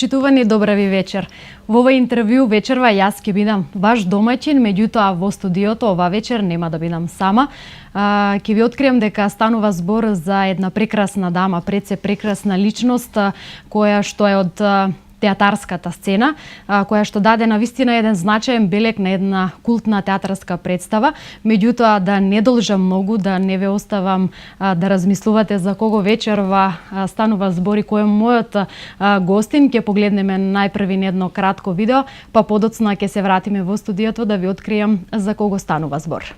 Почитувани, добра ви вечер. Во овој интервју вечерва јас ќе бидам ваш домаќин, меѓутоа во студиото ова вечер нема да бидам сама. Ќе ви откриам дека станува збор за една прекрасна дама, пред се прекрасна личност, која што е од театарската сцена, која што даде на вистина еден значаен белег на една култна театарска представа, меѓутоа да не должам многу, да не ве оставам да размислувате за кого вечерва станува збор и кој е мојот гостин. Ќе погледнеме најпрви на едно кратко видео, па подоцна ќе се вратиме во студиото да ви откриам за кого станува збор.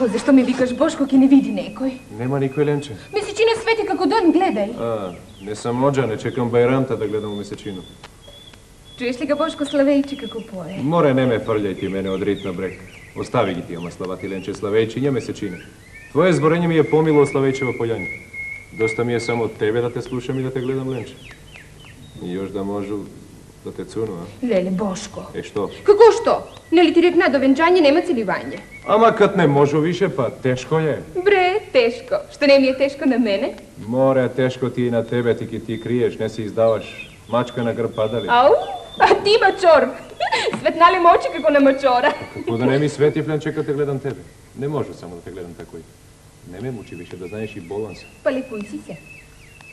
Зашто ми викаш Бошко, ке не види некој? Нема никој, Ленче. Месечина свети како дон, гледај. Не сам оджа, не чекам Бајрамта да гледам месечину. Чуеш ли га Бошко Славејче како пое? Море, не ме фрљај ти мене од рит на брег. Остави ги тие маславати, Ленче, Славејчиња месечина. Твое зборење ми е помило Славејчево појање. Доста ми е само тебе да те слушам и да те гледам, Ленче. И још да можу да те цуну, а? Леле, Бошко. Што? Како што? Нели ти рекна до венчање нема целивање? Ама кад не можу више, па тешко е. Бре, тешко. Што не ми е тешко на мене? Море, тешко ти и на тебе, ти криеш, не си издаваш. Мачка на грб падали. Ау, а ти мачор. Светнале ме очи како на мачора. Како да не ми свети, Ленче, кад те гледам тебе. Не можу само да те гледам такој. Не ме мучи више да знаеш и баланс. Па лекуј си се.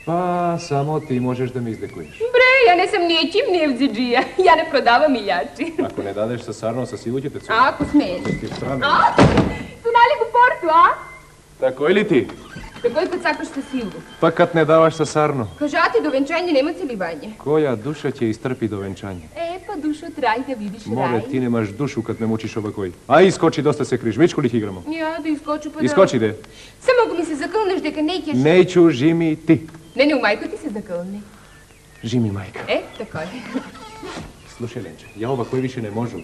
Па, само ти можеш да ме издекуеш. Бре, ја не сам нечим невзиджија. Ја не продавам илјачи. Ако не дадеш са сарно, са силу ќе те цуне. Ако смееш. Ти страна. Знали го порту, а? Такој ли ти? Такој кад сакаш са силу. Па кад не даваш са сарно. Кажати, до венчање нема целивање. Која душа ќе изтрпи до венчање? Па душо трај да видиш Море, рај. ти немаш душу кад ме мучиш овакој. А искочи, доста се криш. Мичко ли ти играмо? Ја да искочу па да... Искочи де. Само го ми се закълнеш дека не ќеш... Нејчу, жими, ти. Не, у мајко ти се закълни. Жими, мајка. Така е. Слушај, Ленче, ја овакој више не можу.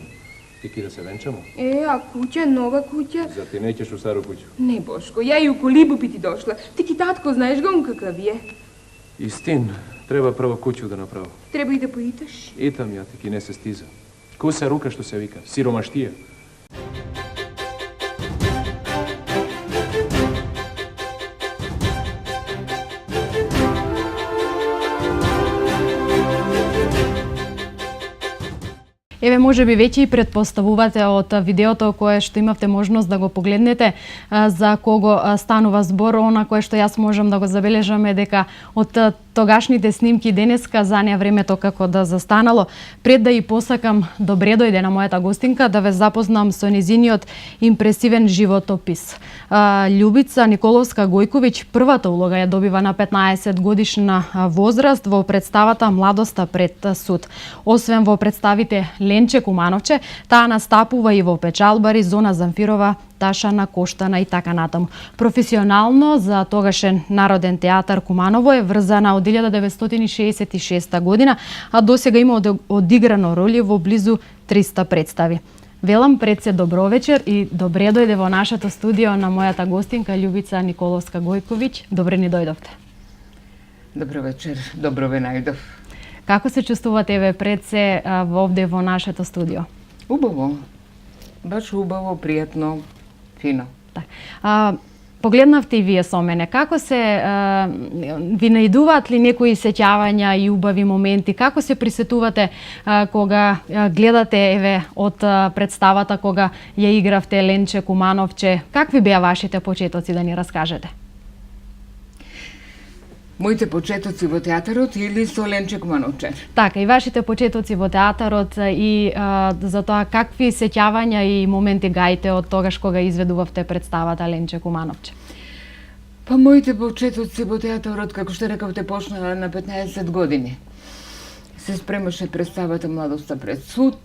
Ти ки да се венчамо? А куќа, нова куќа? За ти неќеш у стару куќу. Не, Бошко, ја и у колибу би ти дошла. Ти ки татко, знаеш го он какав е. Истин, треба прво куќу да направо. Треба и да поиташ. Итам ја, ти ки не се стиза. Куса рука што се вика, сиромаштија. Еве, може би веќе и предпоставувате од видеото кое што имавте можност да го погледнете за кого станува збор, она кое што јас можам да го забележам е дека од тогашните снимки денеска за неа времето како да застанало. Пред да и посакам добре дојде на мојата гостинка, да ве запознам со незиниот импресивен животопис. Љубица Николовска Гојковиќ првата улога ја добива на 15 годишна возраст во представата Младоста пред суд. Освен во представите Ленче Кумановче, таа настапува и во Печалбари, Зона Замфирова, Ташана, Коштана и така натаму. Професионално за тогашен Народен театар Куманово е врзана од 1966 година, а досега има одиграно роли во близу 300 представи. Велам пред се добро вечер и добре дојде во нашето студио на мојата гостинка Љубица Николовска Гојковиќ. Добре ни дојдовте. Добро вечер, добро ве најдов. Како се чувствувате еве пред се овде во нашето студио? Убаво. Баш убаво, пријатно, фино. Так. Погледнавте и вие со мене. Како се ви наидуваат ли некои сеќавања и убави моменти? Како се присетувате кога гледате еве од представата кога ја игравте Ленче Кумановче? Какви беа вашите почетоци, да ни раскажете? Моите почетоци во театарот или со Ленче Кумановче? Така, и вашите почетоци во театарот и за тоа какви сеќавања и моменти гаите од тогаш кога изведувавте представата Ленче Кумановче? Па моите почетоци во театарот, како што рековте, почнаа на 15 години. Се спремаше представата Младоста пред суд.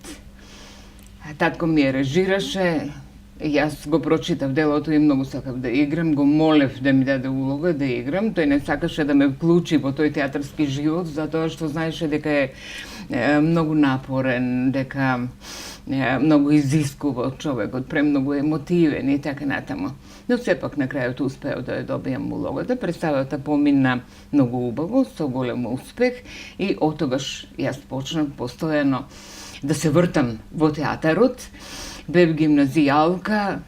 Татко ми ја режираше. Јас го прочитав делото и многу сакав да играм, го молев да ми даде улога да играм. Тој не сакаше да ме вклучи во тој театарски живот, затоа што знаеше дека е многу напорен, дека многу изискува од човекот, премногу емотивен и така натаму. Но сепак на крајот успеав да ја добијам улогата. Представата помина многу убаво, со голем успех и оттогаш јас почнав постојано да се вртам во театарот. Бев гимназијалка,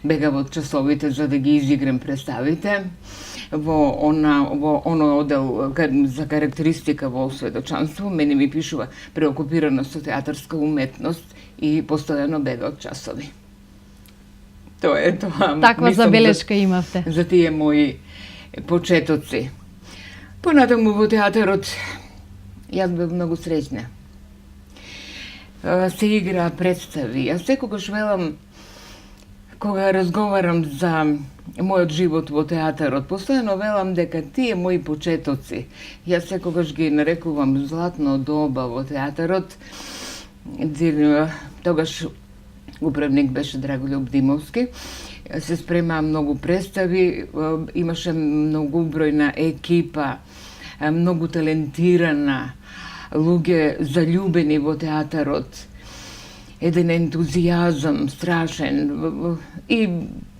бегав од часовите за да ги изиграм представите. Во оно одел за карактеристика во осведочанство, мене ми пишува преокупирана со театарска уметност и постојано бега од часови. Тоа е тоа. Таква забелешка имавте. За тие мои почетоци. Понатаму во театарот јас бев многу среќна. Се игра представи. Јас секогаш велам, кога разговарам за мојот живот во театарот, постојано велам дека тие мои почетоци, јас секогаш ги нарекувам златно доба во театарот. Тогаш управник беше Драголюб Димовски. Се спремаа многу представи, имаше многу бројна екипа, многу талентирана, луѓе заљубени во театарот, еден ентузијазам страшен и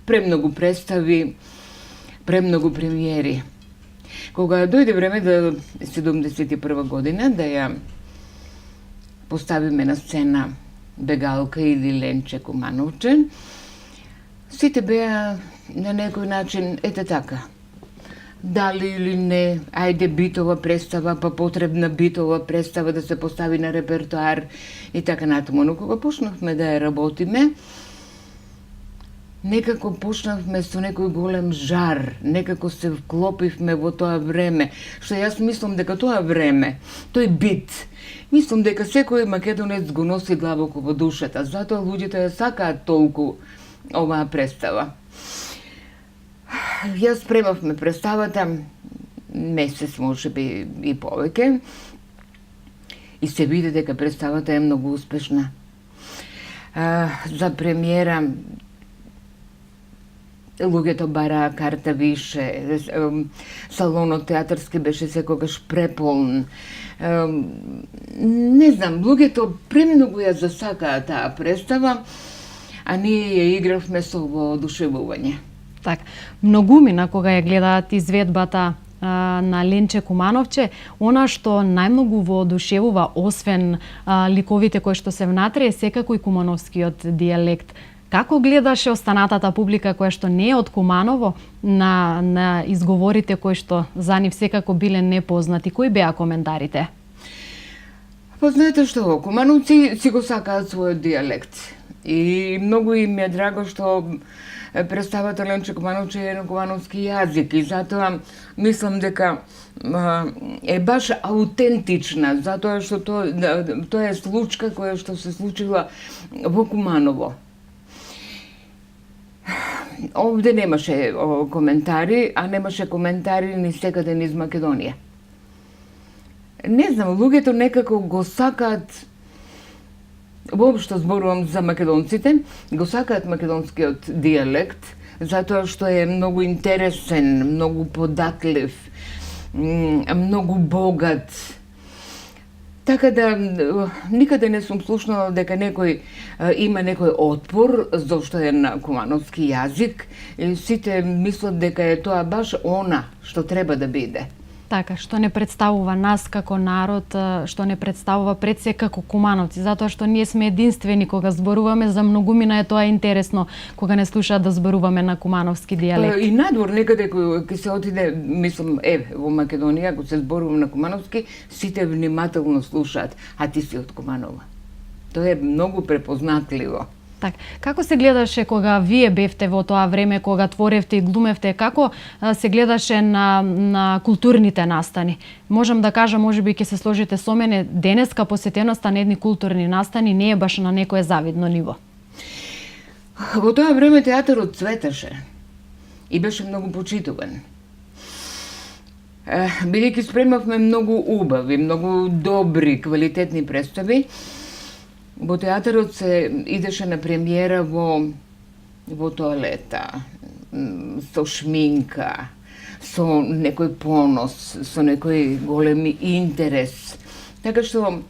премногу представи, премногу премиери. Кога дојде време да 71 година да ја поставиме на сцена Бегалка или Ленче Кумановче, сите беа на некој начин ете така. Дали или не, ајде битова представа, па потребна битова представа да се постави на репертоар и така натаму. Но кога почнавме да ја работиме, некако почнавме со некој голем жар, некако се вклопивме во тоа време, што јас мислам дека тоа време, тој бит, мислам дека секој македонец го носи длабоко во душата, затоа луѓето ја сакаат толку оваа представа. Јас спремавме представата месец, можеби и повеќе, и се види дека представата е многу успешна. За премиера луѓето бараа карта више, салонот театарски беше секогаш преполн. Не знам, луѓето премногу ја засакаа таа представа, а ние ја игравме со воодушевување. Така, многумина кога ја гледаат изведбата на Ленче Кумановче, она што најмногу воодушевува, освен ликовите кои што се внатре, е секако и кумановскиот дијалект. Како гледаше останатата публика која што не е од Куманово на изговорите кои што за нив секако биле непознати? Кои беа коментарите? Па знаете што, кумановци си го сакаат својот дијалект. И многу им е драго што представата Ленче Кумановче е на кумановски јазик и затоа мислам дека е баш аутентична, затоа што тоа е случка која што се случила во Куманово. Овде немаше коментари, а немаше коментари ни секаде низ Македонија. Не знам, луѓето некако го сакаат, воопшто зборувам за македонците, го сакаат македонскиот дијалект, затоа што е многу интересен, многу податлив, многу богат. Така да, никаде не сум слушнала дека некој има некој отпор зашто е на кумановски јазик. Сите мислат дека е тоа баш она што треба да биде. Така, што не представува нас како народ, што не представува пред се како кумановци, затоа што ние сме единствени кога зборуваме, за многумина е тоа интересно кога не слушаат да зборуваме на кумановски дијалект. И надвор некаде кој се отиде, мислам, во Македонија, ако се зборува на кумановски, сите внимателно слушаат, а ти си од Куманова. Тоа е многу препознатливо. Так, како се гледаше кога вие бевте во тоа време, кога творевте и глумевте, како се гледаше на културните настани? Можам да кажам, можеби ќе се сложите со мене, денеска посетеноста на едни културни настани не е баш на некое завидно ниво. Во тоа време театарот цветеше и беше многу почитуван. Бидејќи спремавме многу убави, многу добри, квалитетни представи, во театарот се идеше на премиера во тоалета, со шминка, со некој понос, со некој голем интерес. Така што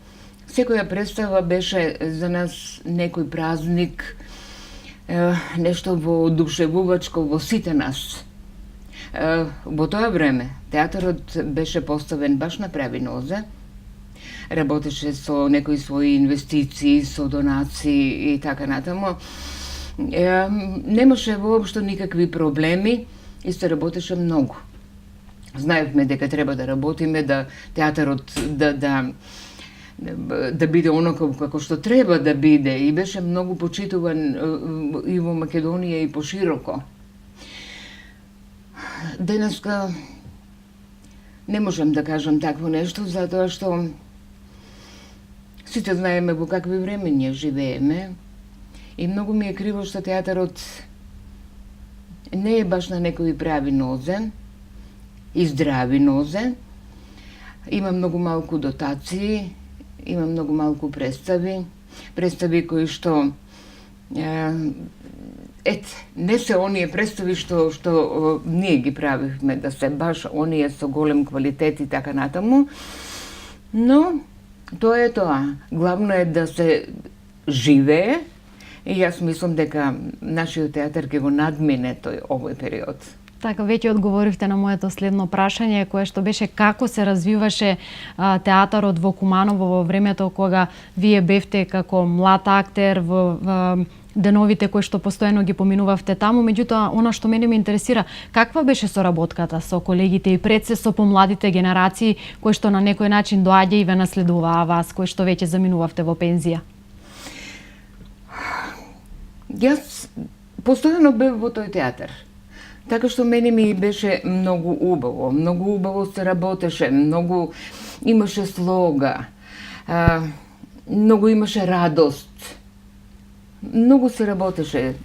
секоја представа беше за нас некој празник, нешто воодушевувачко во сите нас. Во тоа време театарот беше поставен баш на прави нозе, работеше со некои своји инвестиции, со донации и така натаму. Немаше воопшто никакви проблеми и се работеше многу. Знаевме дека треба да работиме, да театарот да биде оноко како што треба да биде и беше многу почитуван и во Македонија и пошироко. Денеска не можам да кажам такво нешто, затоа што сите знаеме во какви времења живееме и многу ми е криво што театарот не е баш на некои прави нозе и здрави нозе. Има многу малку дотации, има многу малку представи кои што не се оние представи што ние ги правихме да се баш оние со голем квалитет и така натаму, но тоа е тоа. Главно е да се живее и јас мислам дека нашиот театар ќе го надмине овој период. Така, веќе одговоривте на моето следно прашање, кое што беше како се развиваше театарот во Куманово во времето кога вие бевте како млад актер во деновите кои што постојано ги поминувавте таму, меѓутоа она што мене ме интересира, каква беше соработката со колегите и пред се со помладите генерации кои што на некој начин доаѓа и ве наследуваа вас, кои што веќе заминувавте во пензија? Јас постојано бев во тој театар. Така што мене ми беше многу убаво се работеше, многу имаше слога, многу имаше радост. Многу се работеше.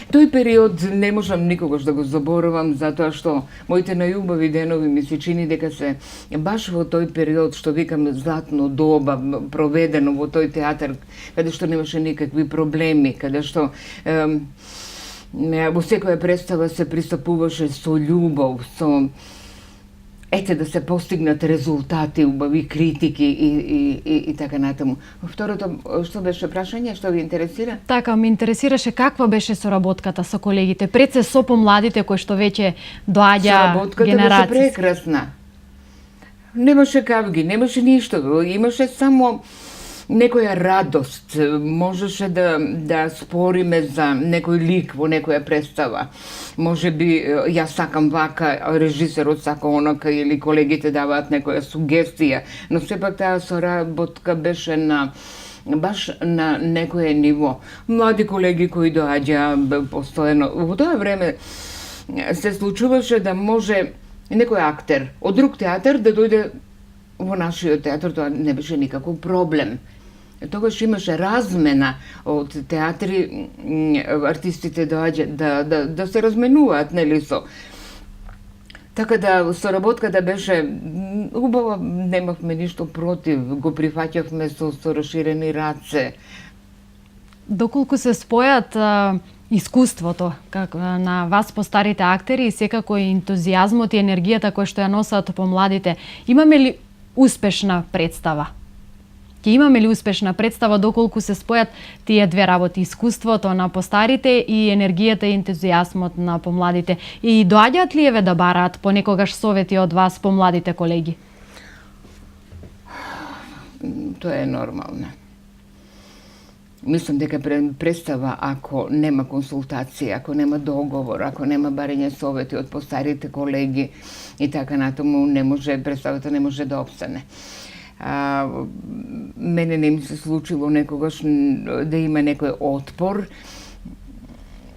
Тој период не можам никогаш да го заборавам, затоа што моите најубави денови ми се чини дека се баш во тој период што викаме златно доба проведено во тој театар, каде што немаше никакви проблеми, каде што во секоја представа се пристапуваше со љубов, со да се постигнат резултати, убави критики и така натаму. Второто, што беше прашање, што ви интересира? Така, ме интересираше каква беше соработката со колегите, пред се со помладите кои што веќе доаѓа соработката генерации. беше прекрасна. Немаше кавги, немаше ништо, имаше само некоја радост, можеше да спориме за некој лик во некоја представа. Може би јас сакам вака, режисерот сака онака или колегите даваат некоја сугестија, но сепак таа соработка беше баш на некое ниво. Млади колеги кои доаѓа постојано. Во тоа време се случуваше да може некој актер од друг театар да дојде во нашиот театар, тоа не беше никаков проблем. Тогаш имаше размена од театри, артистите доаѓа да се разменуваат, нели со. Така да соработката беше убава, немавме ништо против, го прифаќавме со расширени раце. Доколку се спојат искуството на вас постарите актери и секако и ентузијазмот и енергијата која што ја носат помладите, имаме ли успешна представа? Ќе имаме ли успешна представа доколку се спојат тие две работи, искуството на постарите и енергијата и ентузијазмот на помладите? И доаѓаат ли еве да бараат понекогаш совети од вас помладите колеги? Тоа е нормално. Мислам дека представа, ако нема консултација, ако нема договор, ако нема барање совети од постарите колеги и така натаму, представата не може да опстане. Мене не ми се случило некогаш да има некој отпор.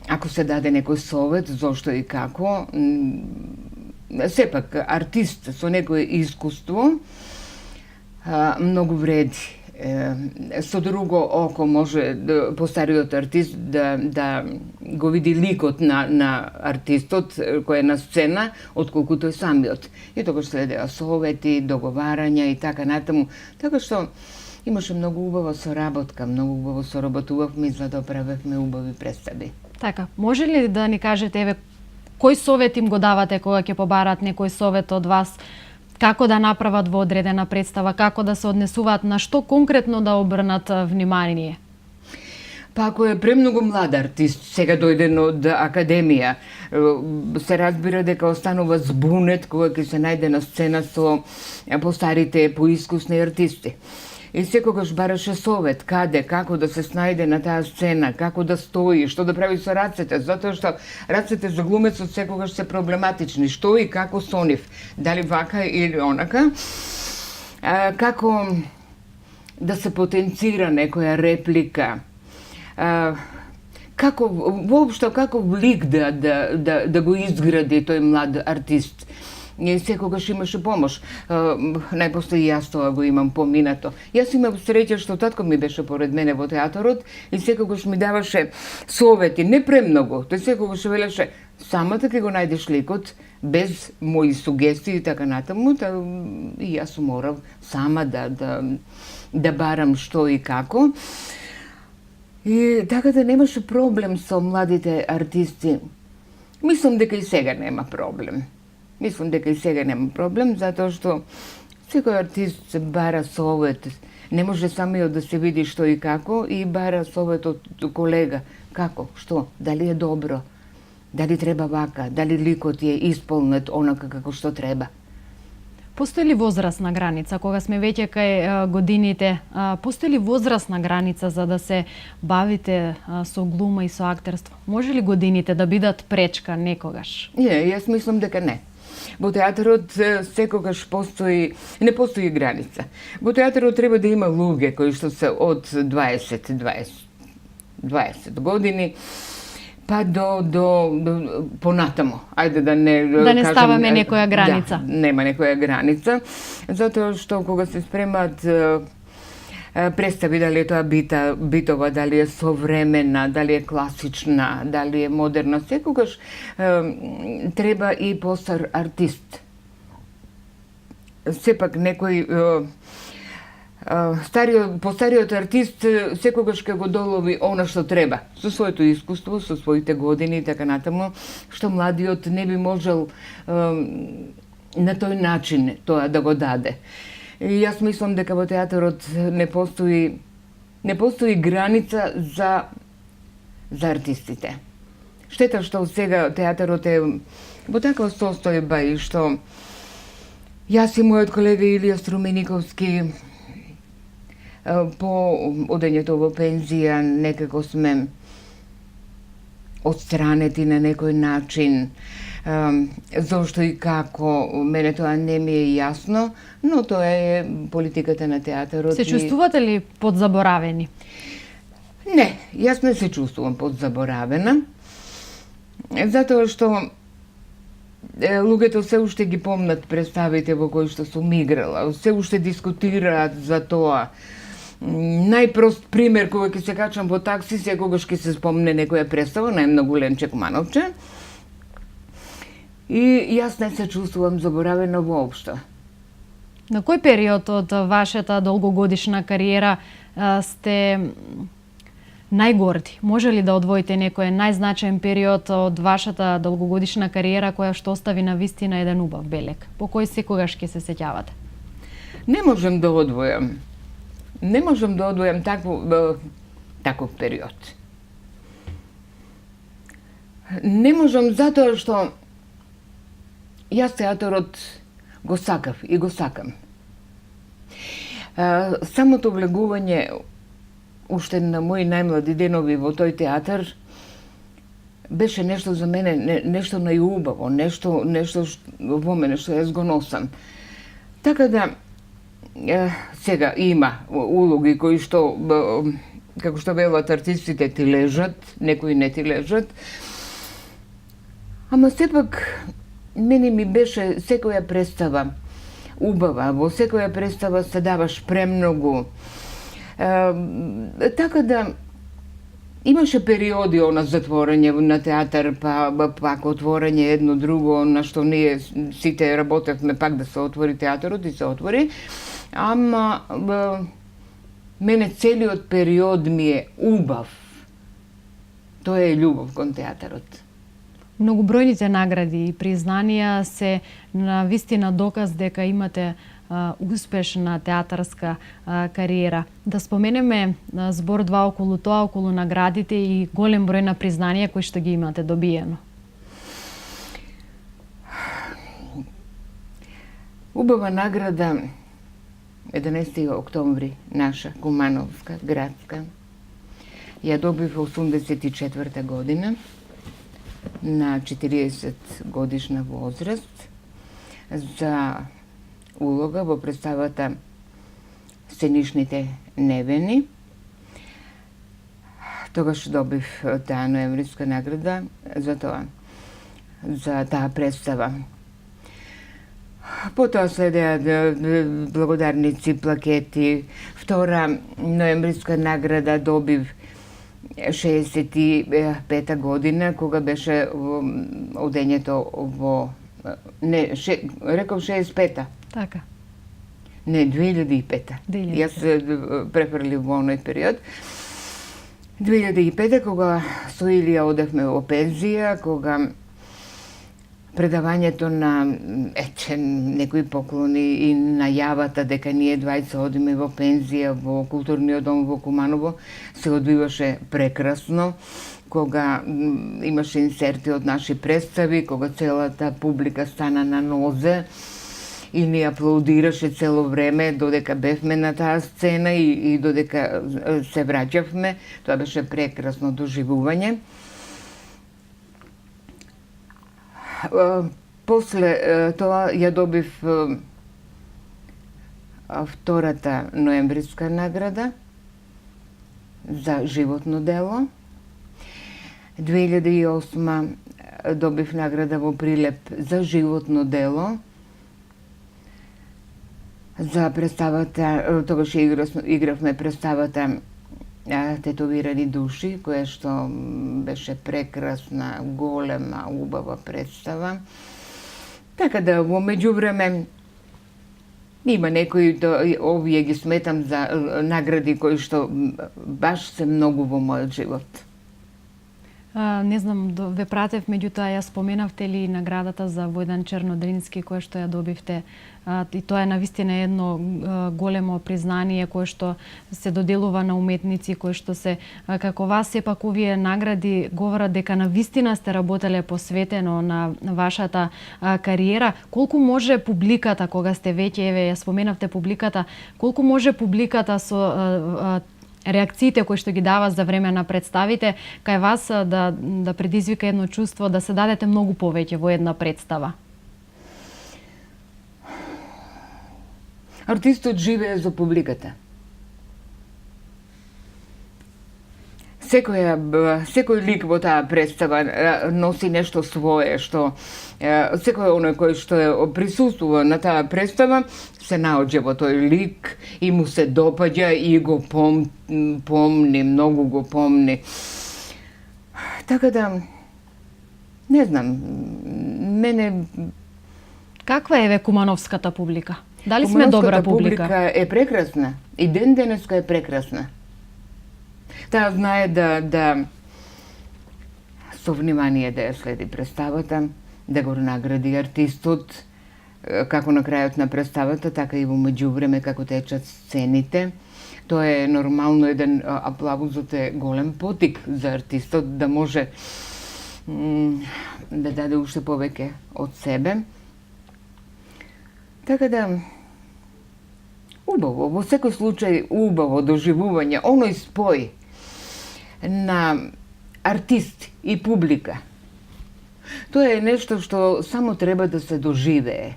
Ако се даде некој совет, зошто и како, сепак артист со некое искуство многу вреди. Со друго око може постариот артист да го види ликот на артистот кој е на сцена, отколку тој самиот. И тогаш следеа совети, договарања и така натаму. Така што имаше многу убава соработка, многу убаво соработувавме и затоа правевме убави представи. Така, може ли да ни кажете еве кој совет им го давате кога ќе побараат некој совет од вас? Како да направат во одредена представа, како да се однесуваат, на што конкретно да обрнат внимание? Па ако е премногу млад артист, сега дојден од академија, се разбира дека останува збунет кога ќе се најде на сцена со постарите поискусни артисти. И секогаш бараше совет каде, како да се снајде на таа сцена, како да стои, што да прави со рацете, затоа што рацете за глумецот секогаш се проблематични, што и како со нив, дали вака или онака, како да се потенцира некоја реплика, како воопшто каков лик да го изгради тој млад артист. И секогаш имаше помош. Најпосле и јас тоа го имам поминато. Јас имам среќа што татко ми беше поред мене во театарот и секогаш ми даваше совети, не премногу. Тој секогаш велеше, самата ќе го најдеш ликот, без мои сугестии и така натаму, и јас морав сама да барам што и како. И така да немаше проблем со младите артисти. Мислам дека и сега нема проблем. Затоа што секој артист се бара совет. Не може самиот да се види што и како и бара совет од колега. Како? Што? Дали е добро? Дали треба вака? Дали ликот е исполнет онака како што треба? Постои ли возрастна граница, кога сме веќе кај годините, постои ли возрастна граница за да се бавите со глума и со актерство? Може ли годините да бидат пречка некогаш? Не, јас мислам дека не. Во театарот секогаш не постои граница. Во театарот треба да има луѓе кои што се од 20 години па до понатамо. Ајде да не ставаме некоја граница. Да, нема некоја граница, затоа што кога се спремат представи, дали е тоа битова, дали е современа, дали е класична, дали е модерна, секогаш треба и постар артист. Сепак некој постариот артист секогаш ќе го долови она што треба, со своето искуство, со своите години и така натаму, што младиот не би можел на тој начин тоа да го даде. И јас мислам дека во театарот не постои граница за артистите. Штета што сега театарот е во таква состојба и што јас и мојот колега Илија Струмениковски по одењето во пензија некако сме отстранети на некој начин. Зошто и како, мене тоа не ми е јасно, но тоа е политиката на театарот. Се чувствувате ли подзаборавени? Не, јас не се чувствувам подзаборавена, затоа што луѓето се уште ги помнат представите во кои што сум играла, се уште дискутираат за тоа. Најпрост пример, кога ќе се качам во такси, секогаш ќе се спомне некоја представа, најмногу Ленче Кумановче. И јас не се чувствувам заборавена воопшто. На кој период од вашата долгогодишна кариера сте најгорди? Може ли да одвоите некој најзначаен период од вашата долгогодишна кариера која што остави на вистина еден убав белег? По кој секогаш ќе се сеќавате? Не можам да одвојам. Не можам да одвојам таков период. Не можам затоа што јас театарот го сакав и го сакам. Самото влегување уште на мои најмлади денови во тој театар беше нешто за мене, нешто најубаво, нешто во мене што јас го носам. Така да сега има улоги кои што, како што велат артистите, ти лежат, некои не ти лежат. Ама сепак мене ми беше секоја представа убава, во секоја представа се даваш премногу. Така да имаше периоди на затворање на театар, па пак отворање едно друго, на што ние сите работевме пак да се отвори театарот и се отвори. Ама мене целиот период ми е убав. Тоа е љубов кон театарот. Многобројните награди и признанија се на вистина доказ дека имате успешна театарска кариера. Да споменеме збор два околу тоа, околу наградите и голем број на признанија кои што ги имате добиено. Убава награда 11. октомври, наша, Кумановска, градска. Ја добив 84 година, на 40 годишна возраст, за улога во представата Сценичните невени. Тогаш добив таа ноемвриска награда за тоа, за таа представа. Потоа следеа благодарници, плакети. Втора ноемвриска награда добив 65-та година, кога беше одењето во... Не, реков 65-та. Така. Не, 2005-та. Јас префрлив во оној период. 2005-та, кога со Илија одевме во пензија, кога предавањето на некои поклони и најавата дека ние двајца одиме во пензија во културниот дом во Куманово се одвиваше прекрасно, кога имаше инсерти од наши представи, кога целата публика стана на нозе и ни аплаудираше цело време додека бевме на таа сцена и додека се враќавме. Тоа беше прекрасно доживување. После тоа ја добив втората ноемвриска награда за животно дело. 2008 добив награда во Прилеп за животно дело. За представата, тогаш игравме представата Тетовирани души, која што беше прекрасна, голема, убава представа. Така да, во меѓувреме, има некои, овие ги сметам за награди кои што баш се многу во мојот живот. Не знам, ве пратев, меѓутоа ја споменавте ли наградата за Војдан Чернодрински, која што ја добивте, и тоа е навистина едно големо признание кое што се доделува на уметници кои што се како вас. Сепак овие награди говорат дека навистина сте работеле посветено на вашата кариера. Колку може публиката, кога сте веќе, еве ја споменавте публиката, колку може публиката со реакциите кои што ги дава за време на представите кај вас да предизвика едно чувство да се дадете многу повеќе во една представа? Артистот живее за публиката. Секој лик во таа представа носи нешто свое, што секој оној кој што присуствува на таа представа се наоѓа во тој лик и му се допаѓа и го помни, многу го помни. Така да, не знам, мене... Каква е кумановската публика? Дали сме добра публика? Публика е прекрасна. И ден денеска е прекрасна. Таа знае да со внимание да ја следи представата, да го награди артистот, како на крајот на представата, така и во меѓувреме како течат сцените, Тоа е нормално, еден аплаузот е голем потик за артистот да може да даде уште повеќе од себе. Така да, убаво, во секој случај убаво доживување, оној спој на артист и публика. Тоа е нешто што само треба да се доживее.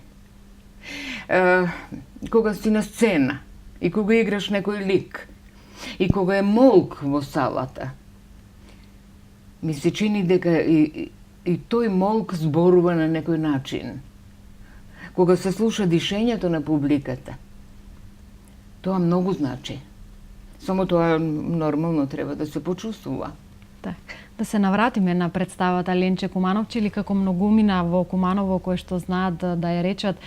Кога си на сцена и кога играш некој лик и кога е молк во салата, ми се чини дека и тој молк зборува на некој начин. Кога се слуша дишењето на публиката, тоа многу значи. Само тоа нормално треба да се почувствува. Так. Да се навратиме на представата Ленче Кумановче или како многумина во Куманово кои што знаат да ја речат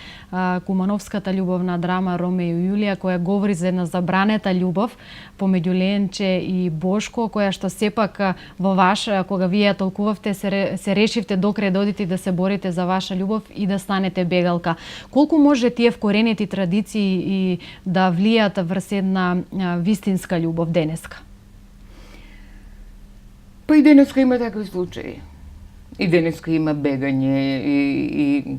кумановската љубовна драма Ромео и Јулија, која говори за една забранета љубов помеѓу Ленче и Бошко, која што сепак во ваш, кога вие ја толкувавте, се решивте докрај да одите да се борите за ваша љубов и да станете бегалка. Колку може тие вкоренети традиции и да влијат врз една вистинска љубов денеска? Па и денеска има такви случаи. И денеска има бегање и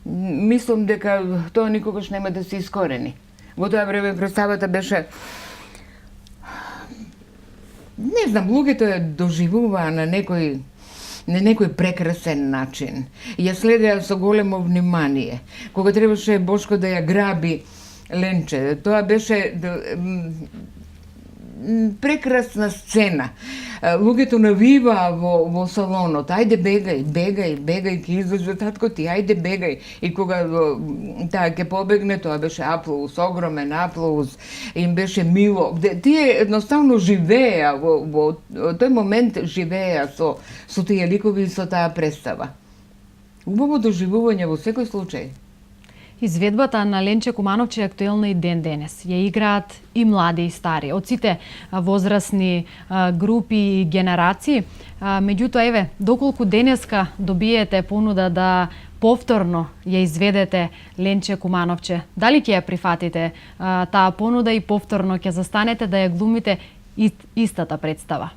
мислам дека тоа никогаш нема да се искорени. Во тоа време представата беше, не знам, луѓето ја доживуваа на некој прекрасен начин. Ја следеа со големо внимание. Кога требаше Бошко да ја граби Ленче, тоа беше прекрасна сцена. Луѓето навиваа во салонот, ајде бегај, ќе излезе татко ти, ајде бегај. И кога таа ќе побегне, тоа беше аплауз, огромен аплауз, им беше мило. Тие едноставно живееа, во тој момент живееа со тие ликови и со таа представа. Убаво доживување во секој случај. Изведбата на Ленче Кумановче е актуелна и ден денес. Ја играат и млади и стари, од сите возрастни групи и генерации. Меѓутоа, еве, доколку денеска добиете понуда да повторно ја изведете Ленче Кумановче, дали ќе ја прифатите таа понуда и повторно ќе застанете да ја глумите истата представа?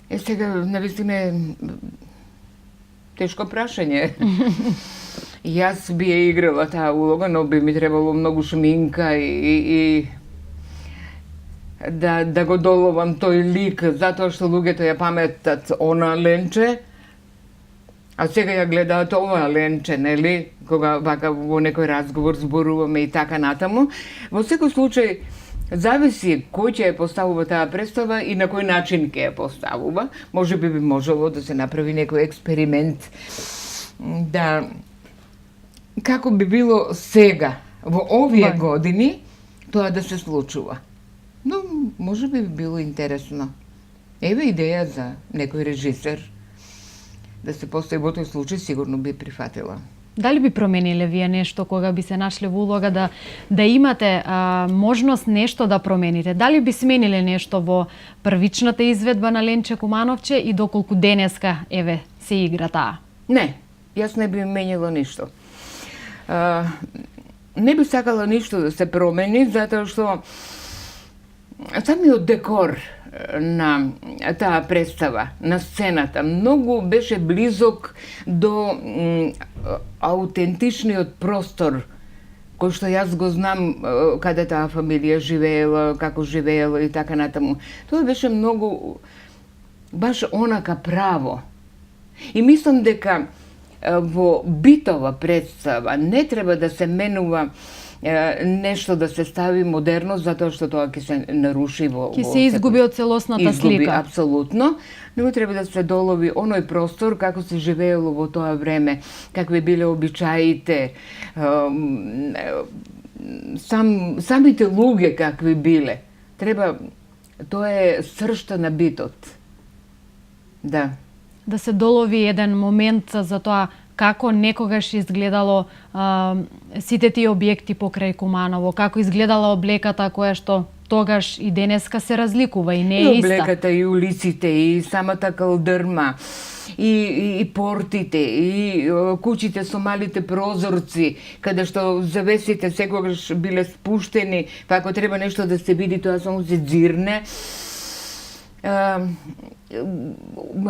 Сега, навистина е тешко прашање. Јас би ја играла таа улога, но би ми требало многу шминка и да го доловам тој лик, затоа што луѓето ја паметат она Ленче, а сега ја гледаат ова Ленче, нели? Кога вака во некој разговор зборуваме и така натаму. Во секој случај, зависи кој ќе ја поставува таа представа и на кој начин ќе ја поставува. Може би можело да се направи некој експеримент, да како би било сега, во овие години, тоа да се случува. Но може би било интересно. Еве идеја за некој режисер да се постави во тој случај, сигурно би прифатила. Дали би промениле вие нешто кога би се нашле во улога да имате можност нешто да промените? Дали би смениле нешто во првичната изведба на Ленче Кумановче и доколку денеска, еве, се игра таа? Не, јас не би менила ништо. Не би сакала ништо да се промени, затоа што самиот декор на таа представа, на сцената, многу беше близок до аутентичниот простор кој што јас го знам каде таа фамилија живеела, како живеела и така натаму. Тоа беше многу баш онака право. И мислам дека во битова представа не треба да се менува нешто да се стави модерно, затоа што тоа ќе се наруши ќе се изгуби од целосната изгуби, слика. апсолутно. Но треба да се долови оној простор како се живеело во тоа време, какви биле обичаите, самите луѓе какви биле. Треба, тоа е сршта на битот. Да. Да се долови еден момент за тоа како некогаш изгледало сите тие објекти покрај Куманово, како изгледала облеката која што тогаш и денеска се разликува и не е И иста. облеката, и улиците, и самата калдрма, и портите, и куќите со малите прозорци, каде што завесите секогаш биле спуштени, па ако треба нешто да се види, тоа само се дзирне.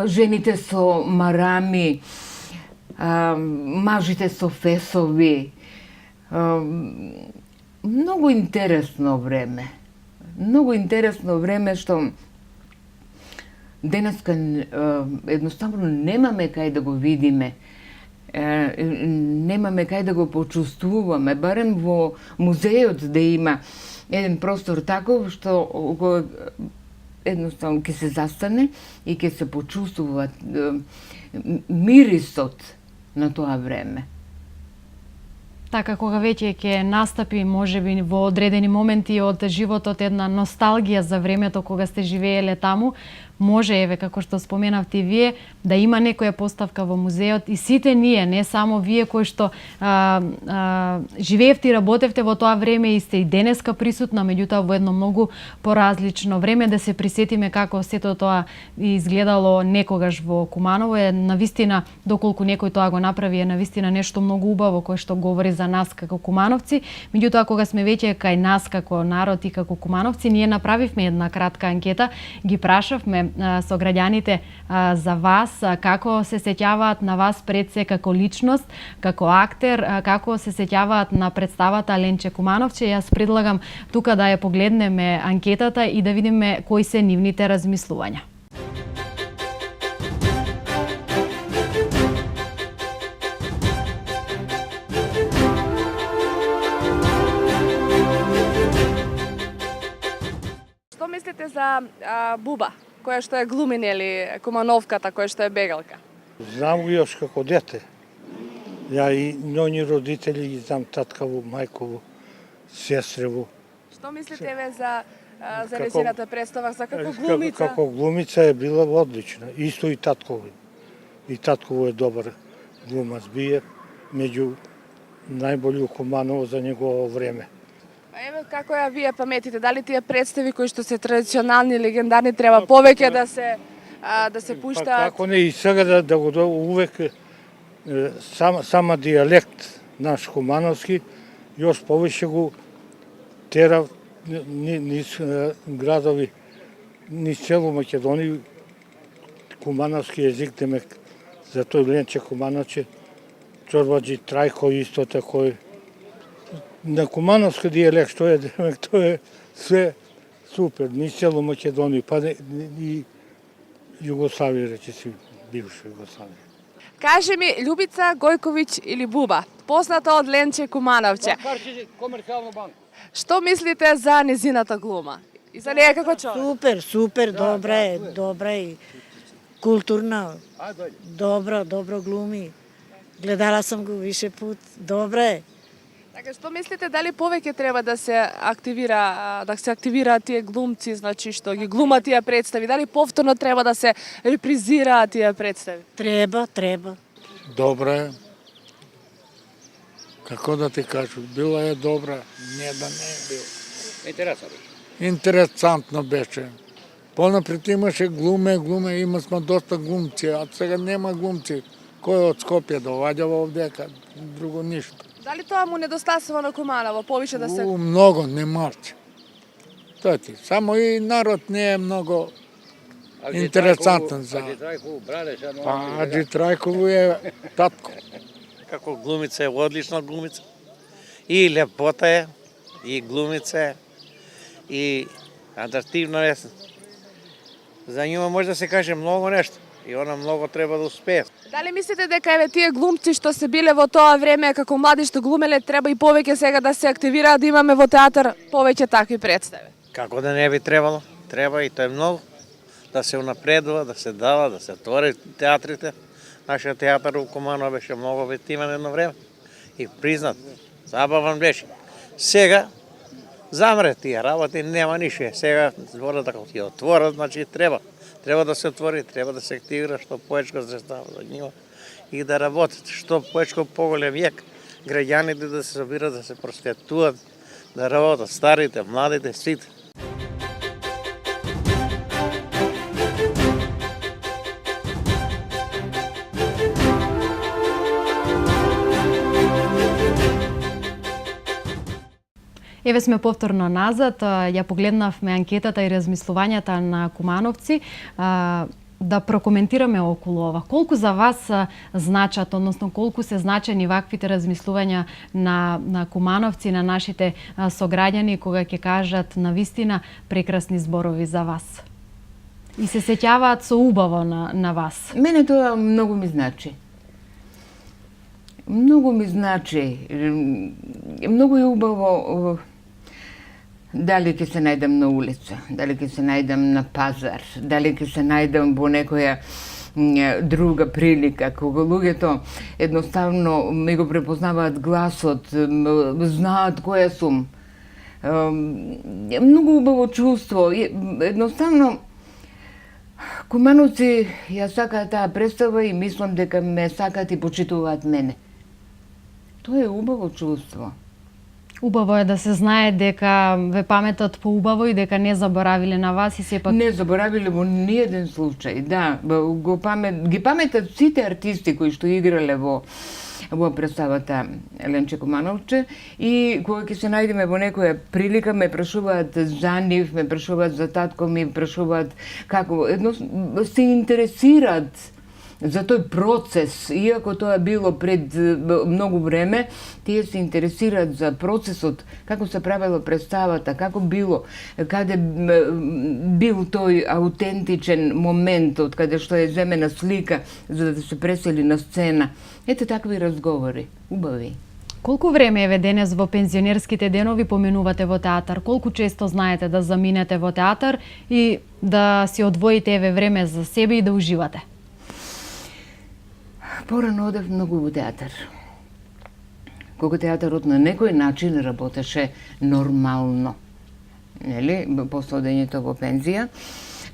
Жените со марами, мажите со фесови. Многу интересно време. Многу интересно време што денеска едноставно немаме кај да го видиме. Немаме кај да го почувствуваме. Барем во музеот да има еден простор таков што го едноставно ќе се застане и ќе се почувствува мирисот на тоа време. Така, кога веќе ќе настапи, можеби во одредени моменти од животот една носталгија за времето кога сте живееле таму, може, еве, како што споменавте и вие, да има некоја поставка во музеот и сите ние, не само вие кои што живеевте и работевте во тоа време и сте и денеска присутна, меѓутоа во едно многу поразлично време, да се присетиме како сето тоа изгледало некогаш во Куманово, е навистина, доколку некој тоа го направи, е навистина нешто многу убаво кое што говори за нас како кумановци. Меѓутоа, кога сме веќе кај нас како народ и како кумановци, ние направивме една кратка анкета, ги прашавме со граѓаните за вас, како се сеќаваат на вас пред се како личност, како актер, како се сеќаваат на представата Ленче Кумановче. Јас предлагам тука да ја погледнеме анкетата и да видиме кои се нивните размислувања. Што мислите за Буба, која што е глумин или Кумановката која што е бегалка? Знам го још како дете. Ја и њони родители ги знам, таткаву, мајкову, сестреву. Што мислите еве за нејзината представа, за како глумица? Како глумица е била одлична. Исто и таткову. И таткову е добар глумац бие, меѓу најболи у Куманово за негово време. Еве како ја вие паметите, дали тие представи кои што се традиционални, легендарни треба повеќе да се пуштаат? Како не и сега да го увек сама дијалект наш кумановски, још повеќе го тера низ градови, низ целу Македонија, кумановски език, демек за тој Ленче Кумановче, Чорбаджи Трајко исто тако на кумановски дијалект, што е, демек, тоа е све супер, низ целу Македонија, па и Југославија, речиси, бивша Југославија. Кажи ми, Љубица Гојковиќ или Буба, позната од Ленче Кумановче. Комерцијална банка. Што мислите за незината глума? И за неја како човек? Супер, добра и културна. Добро глуми. Гледала сам го више пут. Добра е. Така, што мислите дали повеќе треба да се активираат тие глумци, значи што ги глумат тие представи, дали повторно треба да се репризираат тие представи? Треба. Добра е. Како да ти кажу, била е добра, не да не е била. Интересантно беше. Понапред имаше глуме, има сме доста глумци, а сега нема глумци. Кој од Скопје доваѓа овдека, друго ништо. Дали тоа му недостасува на Куманово, повише да се... Много, не марче. Тоа ти, само и народ не е многу интересантен за... Аджи Трајкову е татко. Како глумица е одлична глумица. И лепота е, и глумица е, и атрактивна е. За нема може да се каже многу нешто. И она многу треба да успее. Дали мислите дека еве тие глумци што се биле во тоа време како млади што глумеле треба и повеќе сега да се активираат, да имаме во театар повеќе такви представи? Како да не би требало? Треба и тоа е многу. Да се унапредува, да се дава, да се отвори театрите. Нашиот театар у Куманово беше многу ветиван едно време и признат. Забаван беше. Сега замре тие работи, нема ништо. Сега зборот ако ќе отворат, значи треба. Треба да се отвори, треба да се активира што повечко средства за нива и да работат што повечко поголем век. Граѓаните да се собират, да се просветуваат, да работат старите, младите, сите. Еве сме повторно назад, ја погледнавме анкетата и размислувањата на кумановци, да прокоментираме околу ова. Колку за вас значат, односно колку се значени ваквите размислувања на кумановци, на нашите сограѓани, кога ќе кажат навистина прекрасни зборови за вас? И се сеќаваат со убаво на вас? Мене тоа многу ми значи. Многу ми значи. Многу е убаво дали ќе се најдам на улица, дали ќе се најдам на пазар, дали ќе се најдам во некоја друга прилика, кога луѓето едноставно ми го препознаваат гласот, знаат која сум. Многу убаво чувство. Едноставно, кумановци ја сакаат таа представа и мислам дека ме сакаат и почитуваат мене. Тоа е убаво чувство. Убаво е да се знае дека ве паметат поубаво и дека не заборавиле на вас и сепак... Не заборавиле во ниеден случај, да. Ги паметат сите артисти кои што играле во представата Ленче Кумановче и кога ќе се најдеме во некоја прилика ме прашуваат за нив, ме прашуваат за татко ми, прашуваат како, се интересираат за тој процес, иако тоа било пред многу време, тие се интересираат за процесот, како се правела представата, како било, каде бил тој аутентичен момент од каде што е земена слика за да се пресели на сцена. Ете такви разговори, убави. Колку време еве денес во пензионерските денови поминувате во театар? Колку често знаете да заминете во театар и да си одвоите еве време за себе и да уживате? Порано одев многу во театар. Кога театарот на некој начин работеше нормално. Нели, после одењето во пензија,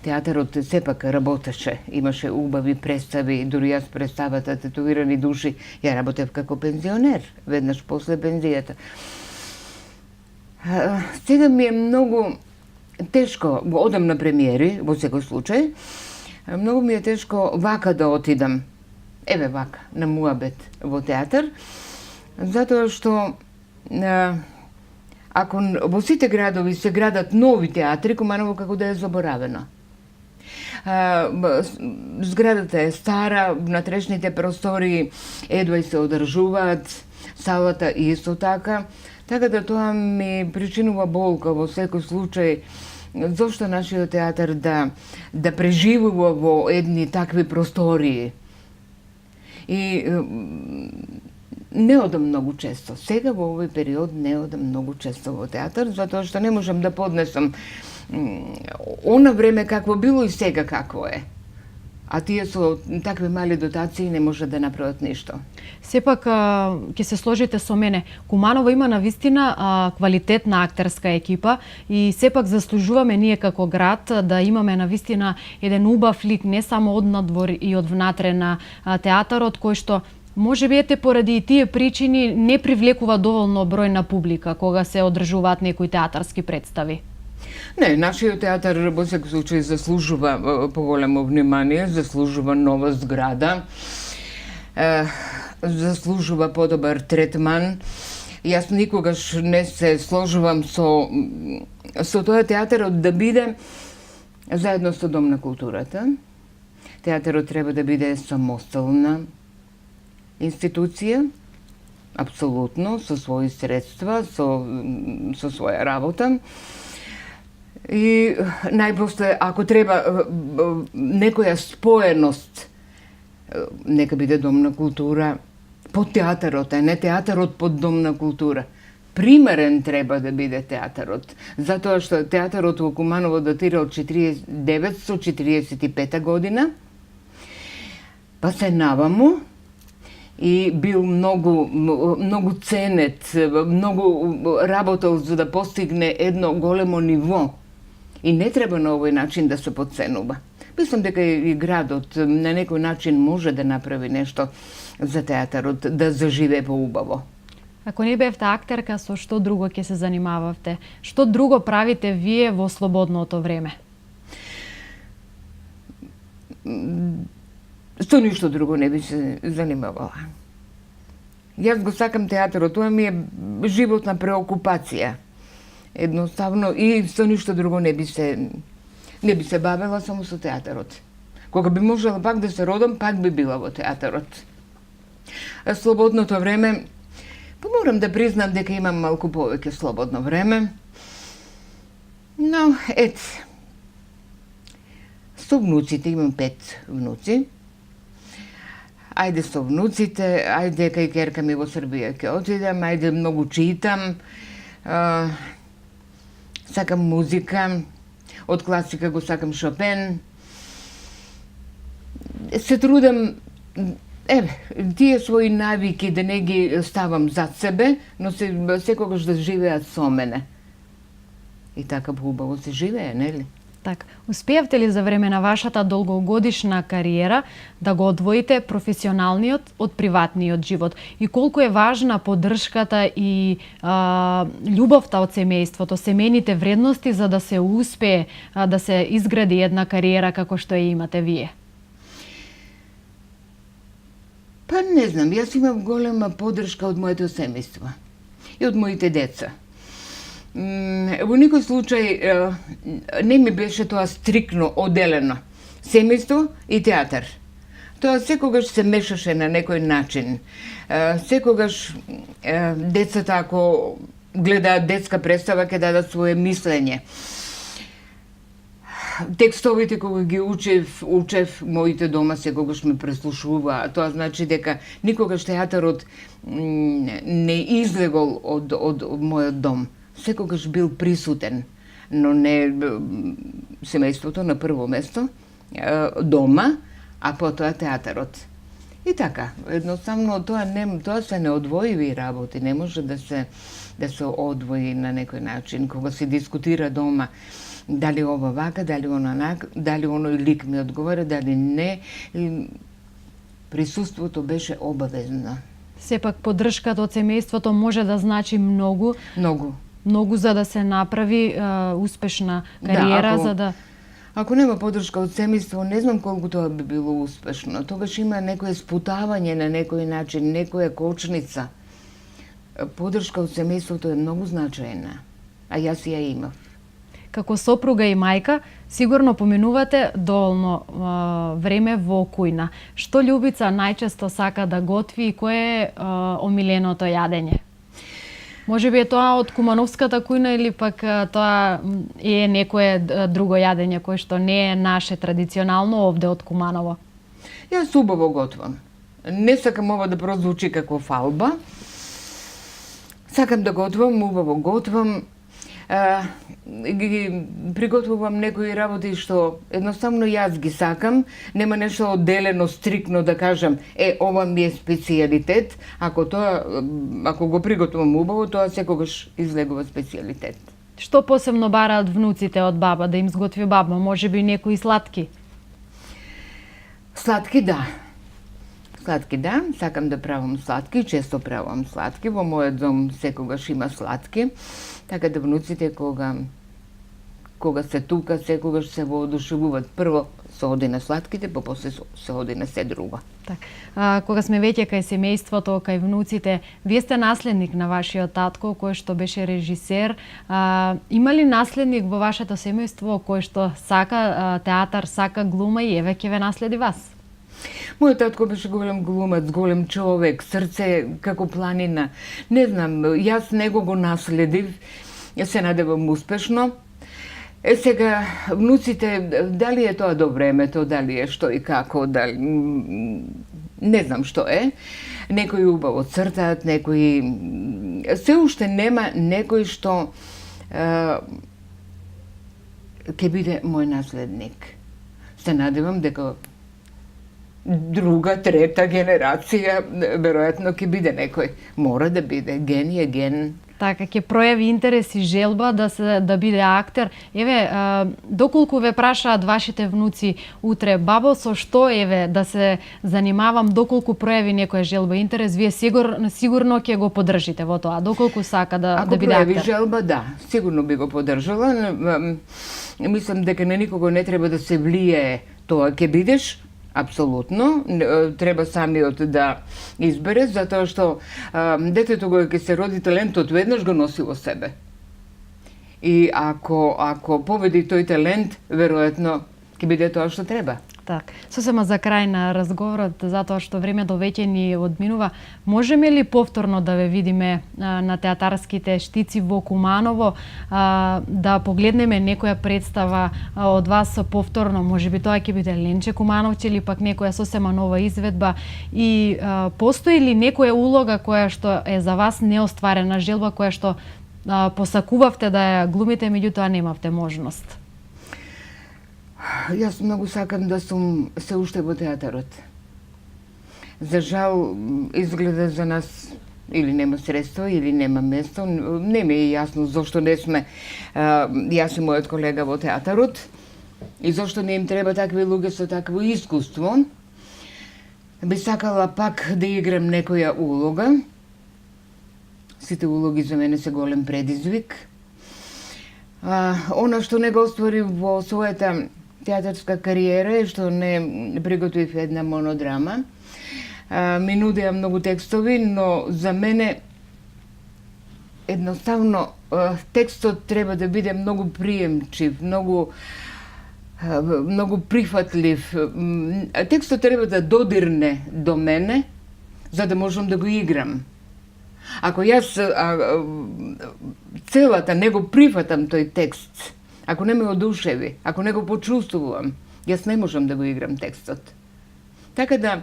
театарот сепак работеше. Имаше убави представи, дури јас представата Тетовирани души, ја работев како пензионер, веднаш после пензијата. Сега ми е многу тешко, одам на премиери, во секој случај, многу ми е тешко вака да отидам. Еве вака, на муабет во театар, затоа што ако во сите градови се градат нови театри, Куманово како да е заборавено. Зградата е стара, внатрешните простори едва и се одржуваат, салата исто така да тоа ми причинува болка во секој случај, зошто нашиот театар да преживува во едни такви простории. И не одам многу често. Сега во овој период не одам многу често во театар, затоа што не можам да поднесам она време какво било и сега какво е. А тие со такви мали дотации не може да направат ништо. Сепак ќе се сложите со мене. Куманово има навистина квалитетна актерска екипа и сепак заслужуваме ние како град да имаме навистина еден убав лик не само од надвор и од внатре на театарот кој што може би ете поради и тие причини не привлекува доволно број на публика кога се одржуваат некои театарски представи. Не, нашиот театар во секој случај заслужува поголемо внимание, заслужува нова зграда, заслужува подобар третман. Јас никогаш не се сложувам со тоа театарот да биде заедно со Дом на културата. Театарот треба да биде самостална институција, апсолутно, со своји средства, со своја работа. И најпосле, ако треба некоја споеност, нека биде Дом на култура под театарот, а не театарот под Дом на култура. Примерен треба да биде театарот, затоа што театарот во Куманово датира од 1945 година, па се наваму, и бил многу ценет, многу работел за да постигне едно големо ниво. И не треба на овој начин да се подценува. Мислам дека и градот на некој начин може да направи нешто за театарот, да заживее поубаво. Ако не бевте актерка, со што друго ќе се занимававте? Што друго правите вие во слободното време? Со ништо друго не би се занимавала. Јас го сакам театарот, тоа ми е животна преокупација. Едноставно и со ништо друго не би се бавела, само со театарот. Кога би можела пак да се родам, пак би била во театарот. А слободното време, па морам да признам дека имам малку повеќе слободно време. Но, со внуците, имам 5 внуци. Ајде со внуците, ајде кај керка ми во Србија ќе отидам, ајде многу читам, сакам музика, од класика го сакам Шопен. Се трудам, тие своји навики да не ги ставам зад себе, но секогаш да живеат со мене. И така хубаво се живее, нели? Так, успеавте ли за време на вашата долгогодишна кариера да го одвоите професионалниот од приватниот живот? И колку е важна поддршката и љубовта од семејството, семејните вредности за да се успее да се изгради една кариера како што ја имате вие? Па не знам, јас имам голема поддршка од моето семејство и од моите деца. Во никој случај не ми беше тоа стрикно оделено. Семејство и театар. Тоа секогаш се мешаше на некој начин. Секогаш децата, ако гледаат детска представа, ќе дадат свое мислење. Текстовите кога ги учев, моите дома секогаш ме преслушуваа. Тоа значи дека никогаш театарот не излегол од мојот дом. Секогаш бил присутен, но не семејството на прво место, дома, а потоа театарот. И така, едноставно тоа се неодвоиви работи, не може да се одвои на некој начин. Кога се дискутира дома, дали ова вака, дали оној лик ми одговара, дали не, присуството беше обавезно. Сепак поддршката од семејството може да значи многу. Многу за да се направи успешна кариера, Ако нема поддршка од семејство, не знам колку тоа би било успешно. Тогаш има некое спутавање на некој начин, некоја кочница. Поддршка од семејството е многу значајна, а јас ја имав. Како сопруга и мајка, сигурно поминувате доволно време во кујна. Што Љубица најчесто сака да готви и кое е омиленото јадење? Може би е тоа од кумановската кујна или пак тоа е некое друго јадење кое што не е наше традиционално овде од Куманово? Јас убаво готвам. Не сакам ова да прозвучи како фалба. Сакам да готвам, убаво готвам. Ги приготвувам некои работи што едноставно јас ги сакам, нема нешто одделено стрикно да кажам ова ми е специјалитет, ако го приготвувам убаво, тоа секогаш излегува специјалитет. Што посебно бараат внуците од баба, да им сготви баба, можеби некои сладки? Сладки да, сакам да правам сладки, често правам сладки, во мојот дом секогаш има сладки, така да внуците кога се тука, секогаш се воодушевуваат. Прво се оди на сладките, па после се оди на се друго. Так. Кога сме веќе кај семејството, кај внуците, вие сте наследник на вашиот татко, кој што беше режисер. Има ли наследник во вашето семејство кој што сака театар, сака глума и еве ќе ве наследи вас? Мојот татко беше голем глумац, голем човек, срце како планина. Не знам, јас него го наследив, се надевам успешно. Сега, внуците, дали е тоа до времето, дали е што и како, дали... Не знам што е. Некои убаво цртаат, некои... Се уште нема некој што ќе биде мој наследник. Се надевам дека друга, трета генерација, веројатно ќе биде некој. Мора да биде, ген е ген. Така, ќе пројави интерес и желба да биде актер. Еве, доколку ве прашаат вашите внуци утре, бабо, со што еве да се занимавам, доколку пројави некоја желба и интерес, вие сигурно ќе го поддржите во тоа, доколку сака да биде актер. Ако пројави желба, да, сигурно би го поддржала. Мислам дека на никого не треба да се влијае тоа ќе бидеш. Апсолутно, треба самиот да избере, затоа што детето кога ќе се роди талентот веднаш го носи во себе. И ако победи тој талент, веројатно ќе биде тоа што треба. Так, сосема за крај на разговорот, затоа што времето веќе ни одминува, можеме ли повторно да ве видиме на театарските штици во Куманово, да погледнеме некоја представа од вас повторно, можеби тоа ќе биде Ленче Кумановче или пак некоја сосема нова изведба, и постои ли некоја улога која што е за вас неостварена желба, која што посакувавте да ја глумите, меѓутоа немавте можност? Јас многу сакам да сум се уште во театарот. За жал, изгледа за нас или нема средства, или нема место. Не ми е јасно зошто не сме јас и мојот колега во театарот и зошто не им треба такви луѓе со такво искуство. Би сакала пак да играм некоја улога. Сите улоги за мене се голем предизвик. Она што не го оствари во својата театарска кариера е што не приготвив една монодрама. Ми нудеа многу текстови, но за мене едноставно текстот треба да биде многу приемчив, многу прифатлив. Текстот треба да додирне до мене за да можам да го играм. Ако јас целата не го прифатам тој текст, ако не ме одушеви, ако не го почувствувам, јас не можам да го играм текстот. Така да,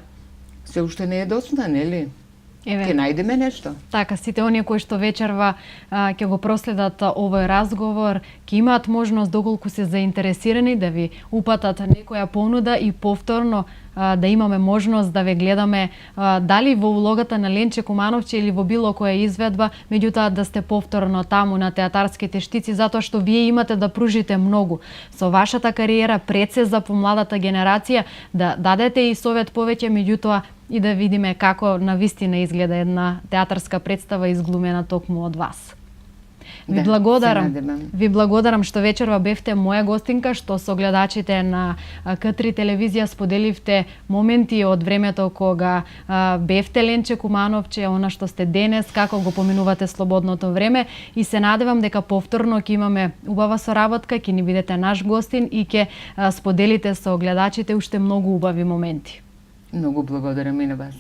се уште не е доцна, нели? Ќе најдеме нешто. Така, сите оние кои што вечерва ќе го проследат овој разговор, ќе имаат можност, доколку се заинтересирани, да ви упатат некоја понуда и повторно да имаме можност да ве гледаме дали во улогата на Ленче Кумановче или во било која изведба, меѓутоа да сте повторно таму на театарските штици, затоа што вие имате да пружите многу. Со вашата кариера пред се за помладата генерација, да дадете и совет повеќе, меѓутоа и да видиме како навистина изгледа една театарска представа изглумена токму од вас. Ви благодарам што вечерва бевте моја гостинка, што со гледачите на К3 телевизија споделивте моменти од времето кога бевте Ленче Кумановче, она што сте денес, како го поминувате слободното време, и се надевам дека повторно ќе имаме убава соработка, ќе ни бидете наш гостин и ќе споделите со гледачите уште многу убави моменти. Многу благодарам и на вас.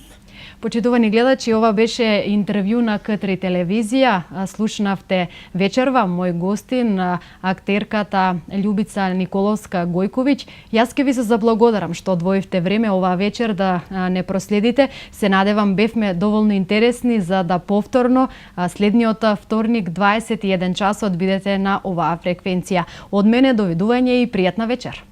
Почитувани гледачи, ова беше интервју на К3 телевизија. Слушнавте вечерва мој гостин, актерката Љубица Николовска Гојковиќ. Јас ке ви се заблагодарам што одвоивте време оваа вечер да не проследите. Се надевам бевме доволно интересни за да повторно следниот вторник 21 часот бидете на оваа фреквенција. Од мене довидување и пријатна вечер.